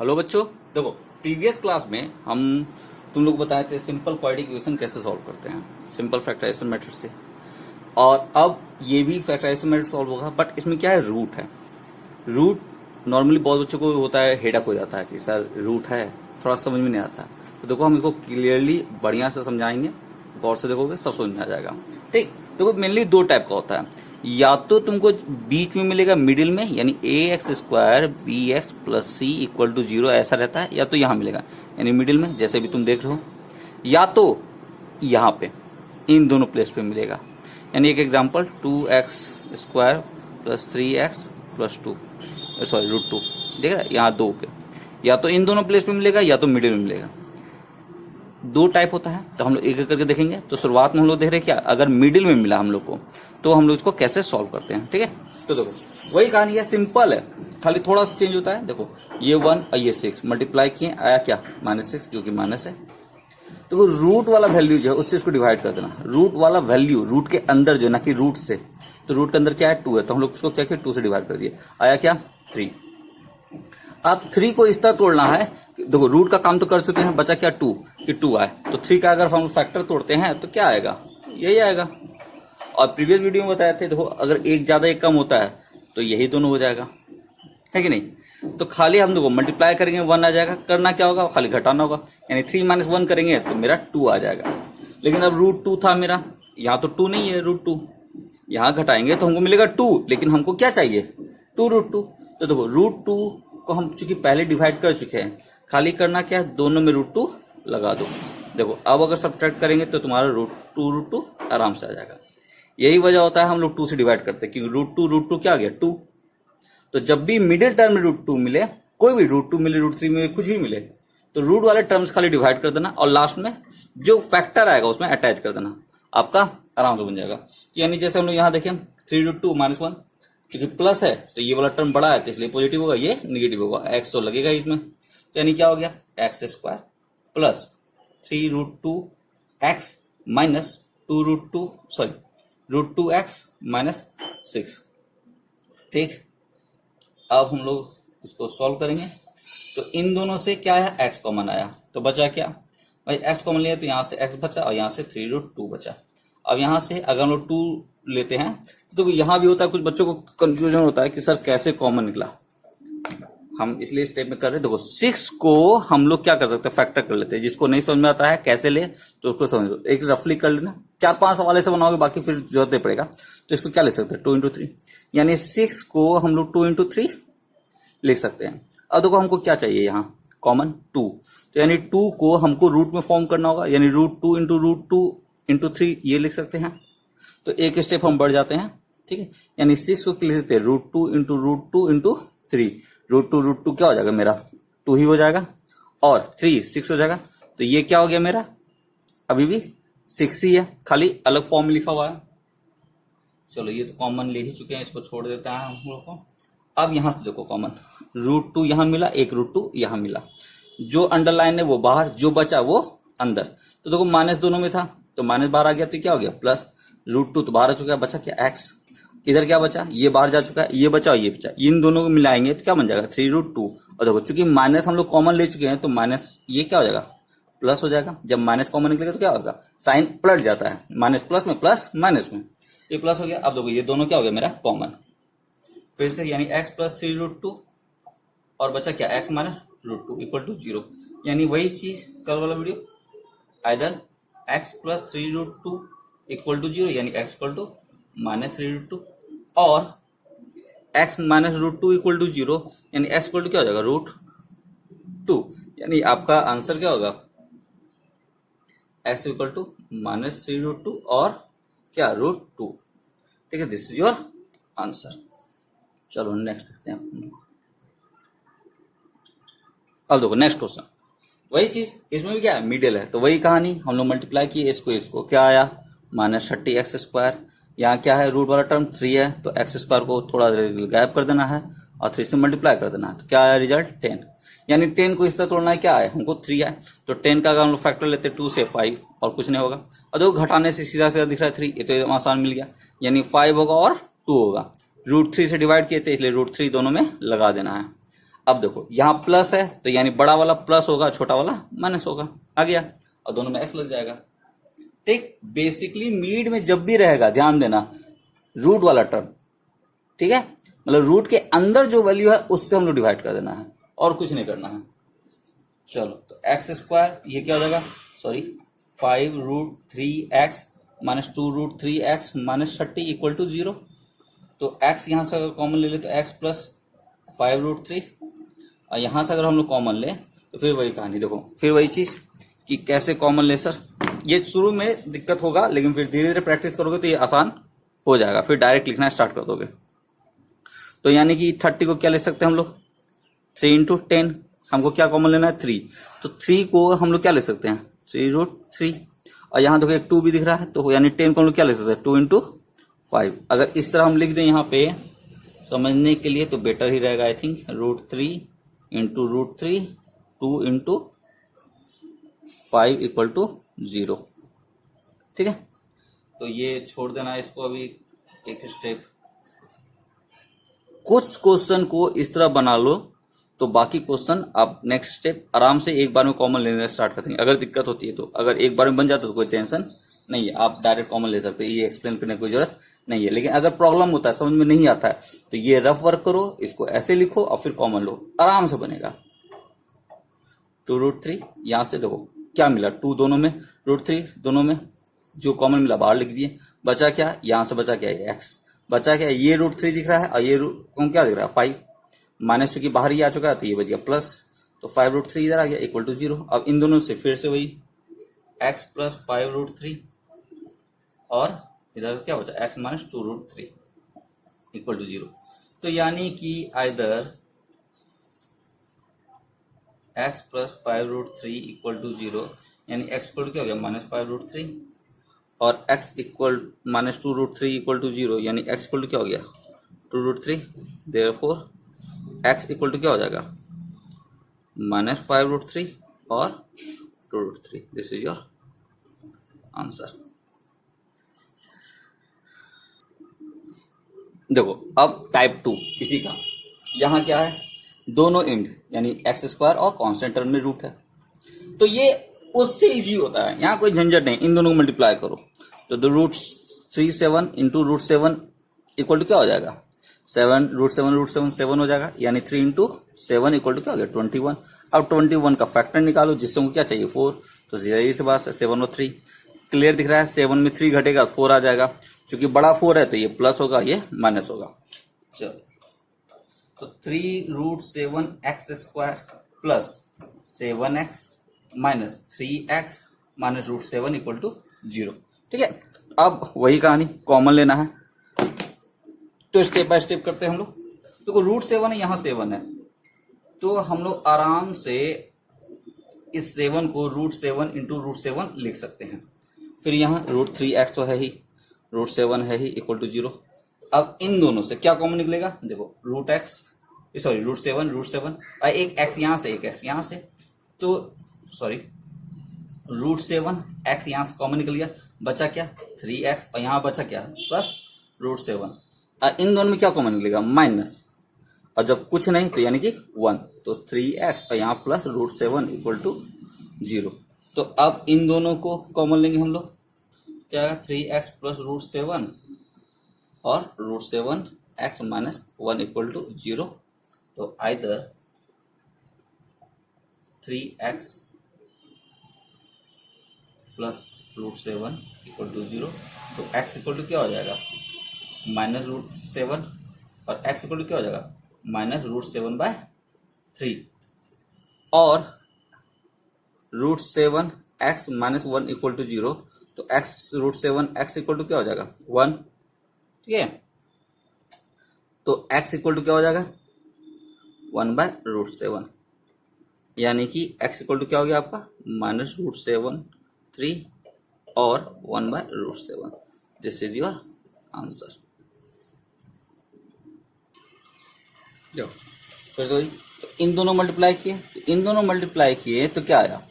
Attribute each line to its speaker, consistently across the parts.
Speaker 1: Hello बच्चों, देखो previous class में हम तुम लोग बताए थे सिंपल क्वाड्रेटिक इक्वेशन कैसे सॉल्व करते हैं सिंपल फैक्टराइजेशन मेथड से। और अब ये भी फैक्टराइजेशन मेथड सॉल्व होगा, बट इसमें क्या है, रूट है। रूट नॉर्मली बहुत बच्चों को होता है, हेडक हो जाता है कि सर रूट है, थोड़ा समझ में नहीं आता। तो देखो हम इसको क्लियरली बढ़िया से समझाएंगे, गौर से देखोगे सब समझ में आ जाएगा। ठीक, देखो मेनली दो टाइप का होता है। या तो तुमको बीच में मिलेगा मिडिल में, यानी A X square B X plus C equal to 0 ऐसा रहता है, या तो यहाँ मिलेगा यानी मिडिल में जैसे भी तुम देख रहे हो, या तो यहाँ पे इन दोनों प्लेस पे मिलेगा। यानी एक example 2x square plus 3x plus 2 sorry root 2 देख रहा है यहाँ दो पे, या तो इन दोनों प्लेस पे मिलेगा या तो मिडिल में मिलेगा। दो टाइप होता है, तो हम लोग एक एक करके देखेंगे। तो शुरुआत में हम लोग देख रहे हैं क्या, अगर मिडिल में मिला हम लोग को तो हम लोग इसको कैसे सॉल्व करते हैं। ठीक है, तो देखो वही कहानी है, सिंपल है, खाली थोड़ा सा चेंज होता है। देखो ये 1 और ये 6 मल्टीप्लाई किए, आया क्या -6, क्योंकि माइनस है। तो रूट वाला वैल्यू जो है उससे इसको डिवाइड कर देना। रूट वाला वैल्यू रूट के अंदर जो है ना कि रूट से, तो रूट के अंदर क्या है 2 है, तो हम लोग इसको क्या किया 2 से डिवाइड कर दिए, आया क्या 3। अब 3 को इस तरह तोड़ना है, देखो रूट का काम तो कर चुके हैं, बचा क्या 2 कि 2 आए, तो 3 का अगर हम फैक्टर तोड़ते हैं तो क्या आएगा, यही आएगा। और प्रीवियस वीडियो में बताए थे, देखो अगर एक ज्यादा एक कम होता है तो यही दोनों हो जाएगा, है कि नहीं। तो खाली हम देखो मल्टीप्लाई करेंगे 1 आ जाएगा, करना क्या होगा, खाली घटाना होगा, यानी 3 - 1 करेंगे तो मेरा 2 आ जाएगा। लेकिन अब रूट 2 था मेरा, यहाँ तो 2 नहीं है, रूट 2 यहाँ घटाएंगे तो हमको मिलेगा 2, लेकिन हमको क्या चाहिए 2 रूट 2। तो देखो रूट 2 को हम चूंकि पहले डिवाइड कर चुके हैं, खाली करना क्या है, दोनों में रूट 2 लगा दो। देखो अब अगर सब्ट्रैक्ट करेंगे तो तुम्हारा रूट टू आराम से आ जाएगा। यही वजह होता है हम लोग 2 से डिवाइड करते हैं, क्योंकि रूट टू क्या आ गया 2। तो जब भी मिडिल टर्म में रूट 2 मिले, कोई भी रूट 2 मिले, रूट 3 मिले, कुछ भी मिले, तो रूट वाले टर्म्स खाली डिवाइड कर देना और लास्ट में जो फैक्टर आएगा उसमें अटैच कर देना, आपका आराम से बन जाएगा। यानी जैसे हम लोग यहाँ देखें 3 रूट 2 -1, क्योंकि प्लस है तो ये वाला टर्म बड़ा है तो इसलिए पॉजिटिव होगा, ये निगेटिव होगा, एक्स तो लगेगा इसमें, यानी क्या हो गया x square plus 3 root 2 x minus root 2 x minus 6। ठीक, अब हम लोग इसको सॉल्व करेंगे। तो इन दोनों से क्या है, एक्स कॉमन आया, तो बचा क्या भाई, एक्स कॉमन लिया तो यहाँ से एक्स बचा और यहाँ से 3 रूट 2 बचा। अब यहाँ से अगर हम लोग 2 लेते हैं तो यहाँ भी होता है, कुछ बच्चों को कंफ्यूजन होता है कि सर कैसे कॉमन निकला, हम इसलिए स्टेप में कर रहे हैं। देखो 6 को हम लोग क्या कर सकते हैं, फैक्टर कर लेते हैं। जिसको नहीं समझ में आता है कैसे ले तो उसको समझ लो, एक रफली कर लेना, 4-5 हवाले से बनाओगे, बाकी फिर जरूरत नहीं पड़ेगा। तो इसको क्या ले सकते हैं 2 × 3, यानी 6 को हम लोग 2 × 3 लिख सकते हैं। अब देखो हमको क्या चाहिए यहाँ कॉमन 2, तो यानी 2 को हमको रूट में फॉर्म करना होगा, यानी रूट 2 × 3 ये लिख सकते हैं। तो एक स्टेप हम बढ़ जाते हैं, ठीक है, यानी 6 को लिख सकते हैं रूट 2 × 3, रूट टू क्या हो जाएगा मेरा 2 ही हो जाएगा, और 3 6 हो जाएगा। तो ये क्या हो गया मेरा, अभी भी 6 ही है, खाली अलग फॉर्म में लिखा हुआ है। चलो ये तो कॉमन ले ही चुके हैं, इसको छोड़ देते हैं हम लोग को। अब यहां से देखो कॉमन रूट 2 यहां मिला, एक रूट 2 यहां मिला, जो अंडरलाइन है वो बाहर, जो बचा वो अंदर। तो देखो माइनस दोनों में था तो माइनस बाहर आ गया, तो क्या हो गया प्लस, रूट 2 तो बाहर आ चुका है, बचा क्या एक्स, इधर क्या बचा, ये बाहर जा चुका है, ये बचा और ये बचा, इन दोनों को मिलाएंगे तो क्या बन जाएगा 3 रूट 2। और देखो चूंकि माइनस हम लोग कॉमन ले चुके हैं तो माइनस ये क्या हो जाएगा प्लस हो जाएगा। जब माइनस कॉमन निकलेगा तो क्या होगा, साइन पलट जाता है, माइनस प्लस में प्लस माइनस में, ये प्लस हो गया। अब देखो ये दोनों क्या हो गया मेरा कॉमन, फिर से यानी एक्स प्लस 3 रूट 2 और बचा क्या x minus root 2 equal to 0। यानी वही चीज कल वाला video, either x plus 3 root 2 equal to 0, यानी x equal to minus 3 root 2, और x minus root 2 equal to 0, यानी x इक्वल टू क्या हो जाएगा रूट 2। यानी आपका आंसर क्या होगा x equal to minus 3 root 2 और क्या रूट 2। ठीक है, दिस इज योर आंसर। चलो नेक्स्ट देखते हैं। अब देखो नेक्स्ट क्वेश्चन, वही चीज इसमें भी क्या है मिडिल है, तो वही कहानी, हम लोग मल्टीप्लाई किए इसको क्या आया -30x स्क्वायर, यहाँ क्या है रूट वाला टर्म 3 है, तो एक्स स्क्वायर को थोड़ा गैप कर देना है और 3 से मल्टीप्लाई कर देना है, तो क्या आया रिजल्ट 10। यानी 10 को इस तरह तोड़ना है, क्या है हमको 3 है, तो 10 का अगर हम लोग फैक्टर लेते 2 से 5 और कुछ नहीं होगा, और देखो घटाने से सीधा सीधा दिख रहा है 3, ये तो आसान मिल गया, यानी 5 होगा और 2 होगा। रूट 3 से डिवाइड किए थे इसलिए रूट 3 दोनों में लगा देना है। अब देखो यहाँ प्लस है तो यानी बड़ा वाला प्लस होगा, छोटा वाला माइनस होगा, आ गया, और दोनों में एक्स लग जाएगा। ठीक, बेसिकली मीड में जब भी रहेगा ध्यान देना रूट वाला टर्म, ठीक है, मतलब रूट के अंदर जो वैल्यू है उससे हम लोग डिवाइड कर देना है और कुछ नहीं करना है। चलो तो एक्स स्क्वायर ये क्या हो जाएगा, sorry 5√3x minus 2√3x minus 30 equal to 0। तो x यहां से अगर कॉमन ले ले तो x प्लस 5√3, और यहां से अगर हम लोग कॉमन ले तो फिर वही कहानी, देखो फिर वही चीज कि कैसे कॉमन ले सर, ये शुरू में दिक्कत होगा लेकिन फिर धीरे धीरे प्रैक्टिस करोगे तो ये आसान हो जाएगा, फिर डायरेक्ट लिखना स्टार्ट कर दोगे। तो यानी कि 30 को क्या ले सकते हैं हम लोग, 3 इंटू 10, हमको क्या कॉमन लेना है 3, तो 3 को हम लोग क्या ले सकते हैं 3√3, और यहाँ देखो एक 2 भी दिख रहा है तो यानी 10 को हम लोग क्या ले सकते हैं 2 इंटू 5। अगर इस तरह हम लिख दें यहाँ पे समझने के लिए तो बेटर ही रहेगा I think, √3 into √3 2 into 5 equal to 0। ठीक है, तो ये छोड़ देना इसको अभी एक स्टेप। कुछ क्वेश्चन को इस तरह बना लो तो बाकी क्वेश्चन आप नेक्स्ट स्टेप आराम से एक बार में कॉमन लेने स्टार्ट कर देंगे। अगर दिक्कत होती है तो, अगर एक बार में बन जाता है तो कोई टेंशन नहीं है, आप डायरेक्ट कॉमन ले सकते हैं, ये एक्सप्लेन करने की कोई जरूरत नहीं है। लेकिन अगर प्रॉब्लम होता है, समझ में नहीं आता है, तो ये रफ वर्क करो, इसको ऐसे लिखो और फिर कॉमन लो, आराम से बनेगा। 2√3 यहां से देखो क्या मिला, 2 दोनों में, √3 दोनों में, जो कॉमन मिला बाहर लिख दिए, बचा क्या, यहां से बचा क्या एक्स, बचा क्या ये √3 दिख रहा है और ये क्या दिख रहा है 5, माइनस चूंकि बाहर ही आ चुका है तो ये बच गया प्लस, तो 5√3 इधर आ गया इक्वल टू 0। अब इन दोनों से फिर से वही x प्लस 5√3 और इधर क्या बचा x माइनस 2√3 इक्वल टू 0। तो यानी कि either x plus 5√3 equal to 0, यानी x इक्वल टू क्या हो गया माइनस 5√3 और x इक्वल माइनस 2√3 इक्वल टू 0, यानी x इक्वल टू क्या हो गया 2√3। देयरफॉर x इक्वल टू क्या हो जाएगा माइनस 5√3 और 2√3। This is your answer. देखो अब टाइप 2 इसी का, यहां क्या है दोनों एंड यानी एक्स स्क्वायर और कांस्टेंट टर्म में रूट है, तो ये उससे इजी होता है, यहाँ कोई झंझट नहीं, इन दोनों को मल्टीप्लाई करो तो √37 इंटू √7 इक्वल टू क्या हो जाएगा 7, √7 7 हो जाएगा, यानी 3 इंटू 7 इक्वल टू क्या हो गया 21। अब 21 का फैक्टर निकालो जिससे हमको क्या चाहिए 4, तो सीधी सी बात है 7 और 3 क्लियर दिख रहा है, 7 में 3 घटेगा 4 आ जाएगा, क्योंकि बड़ा 4 है तो ये प्लस होगा ये माइनस होगा। चलो तो 3√7x square plus 7x minus 3x minus √7 equal to 0। ठीक है, अब वही कहानी कॉमन लेना है, तो स्टेप बाय स्टेप करते हैं हम लोग। तो √7 है, यहां 7 है, तो हम लोग आराम से इस 7 को √7 इंटू √7 लिख सकते हैं। फिर यहाँ √3x तो है ही, √7 है ही इक्वल टू 0। अब इन दोनों से क्या कॉमन निकलेगा, देखो √7 और एक x यहां से एक x यहां से, तो सॉरी √7x यहां से कॉमन निकल गया, बचा क्या 3x और यहां बचा क्या प्लस √7। इन दोनों में क्या कॉमन निकलेगा माइनस, और जब कुछ नहीं तो यानी कि 1, तो 3x और यहाँ प्लस √7 इक्वल टू 0। तो अब इन दोनों को कॉमन लेंगे हम लोग, क्या 3x प्लस √7 और √7x माइनस 1 इक्वल टू 0। तो either 3x plus √7 equal to 0, तो x इक्वल टू क्या हो जाएगा माइनस √7 और x इक्वल टू क्या हो जाएगा माइनस √7/3, और √7x माइनस 1 इक्वल टू 0, तो √7x इक्वल टू क्या हो जाएगा 1। ठीक है, तो x इक्वल टू क्या हो जाएगा 1/√7, यानी कि x इक्वल टू क्या हो गया आपका माइनस √7/3 और 1/√7। This is your answer. फिर तो इन दोनों मल्टीप्लाई किए, तो क्या आया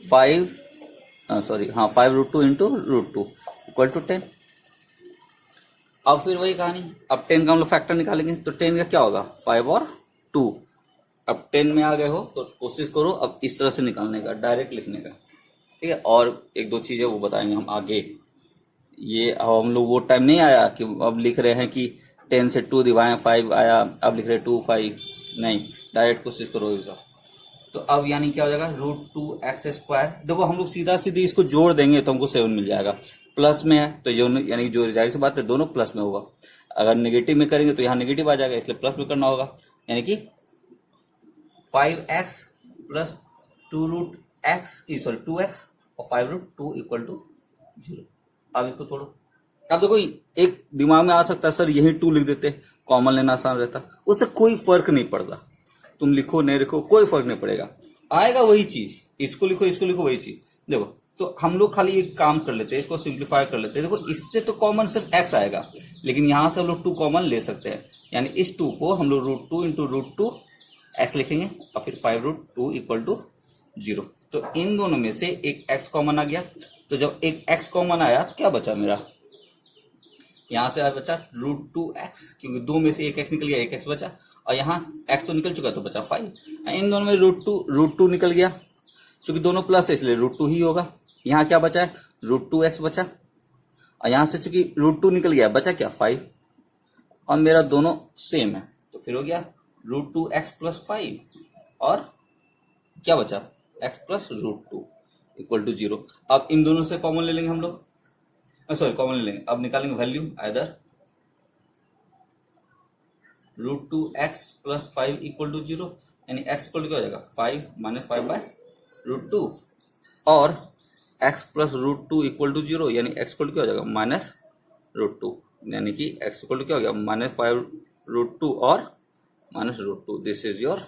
Speaker 1: 5√2 इंटू √2 इक्वल टू 10। अब फिर वही कहानी, अब 10 का हम लोग फैक्टर निकालेंगे तो 10 का क्या होगा 5 और 2, अब 10 में आ गए हो तो कोशिश करो अब इस तरह से निकालने का, डायरेक्ट लिखने का, ठीक है। और एक दो चीजें वो बताएंगे हम आगे। ये अब हम लोग वो टाइम नहीं आया कि अब लिख रहे हैं कि 10 से 2 दिवाएं 5 आया, अब लिख रहे 2 5, नहीं, डायरेक्ट कोशिश करो ये सब। तो अब यानी क्या हो जाएगा, √2x²। देखो हम लोग सीधा सीधी इसको जोड़ देंगे तो हमको 7 मिल जाएगा। प्लस में है तो जो यानी जो जाहिर सी बात है दोनों प्लस में होगा। अगर नेगेटिव में करेंगे तो यहाँ नेगेटिव आ जाएगा, इसलिए प्लस में करना होगा। यानी कि 5x प्लस 2x और 5√2 इक्वल टू 0। अब इसको तोड़ो। अब देखो एक दिमाग में आ सकता है सर यही 2 लिख देते, कॉमन लेना आसान रहता। उससे कोई फर्क नहीं पड़ता, तुम लिखो नहीं लिखो कोई फर्क नहीं पड़ेगा, आएगा वही चीज। इसको लिखो वही चीज। देखो तो हम लोग खाली एक काम कर लेते हैं, इसको सिंप्लीफाई कर लेते हैं। देखो इससे तो कॉमन सिर्फ x आएगा, लेकिन यहां से हम लोग 2 कॉमन ले सकते हैं। यानी इस 2 को हम लोग √2 इंटू √2 x लिखेंगे और फिर 5√2 इक्वल टू 0। तो इन दोनों में से एक x कॉमन आ गया। तो जब एक x कॉमन आया तो क्या बचा मेरा, यहां से बचा √2x, क्योंकि 2 में से एक x निकल गया, एक x बचा। और यहाँ x तो निकल चुका तो बचा 5। इन दोनों में √2 निकल गया, क्योंकि दोनों प्लस है इसलिए √2 ही होगा। यहाँ क्या बचा है, √2x बचा। और यहाँ से चूंकि √2 निकल गया, बचा क्या 5। और मेरा दोनों सेम है तो फिर हो गया √2x प्लस 5 और क्या बचा x प्लस √2 इक्वल टू 0। अब इन दोनों से कॉमन ले लेंगे हम लोग, सॉरी कॉमन ले लेंगे। अब निकालेंगे value either √2x plus 5 equal to 0, यानी x इक्वल टू क्या हो जाएगा 5 माइनस 5/√2 और x प्लस √2 इक्वल टू 0, यानी x इक्वल टू क्या हो जाएगा -√2, यानी कि x इक्वल टू क्या हो गया -5√2 और -√2। This is your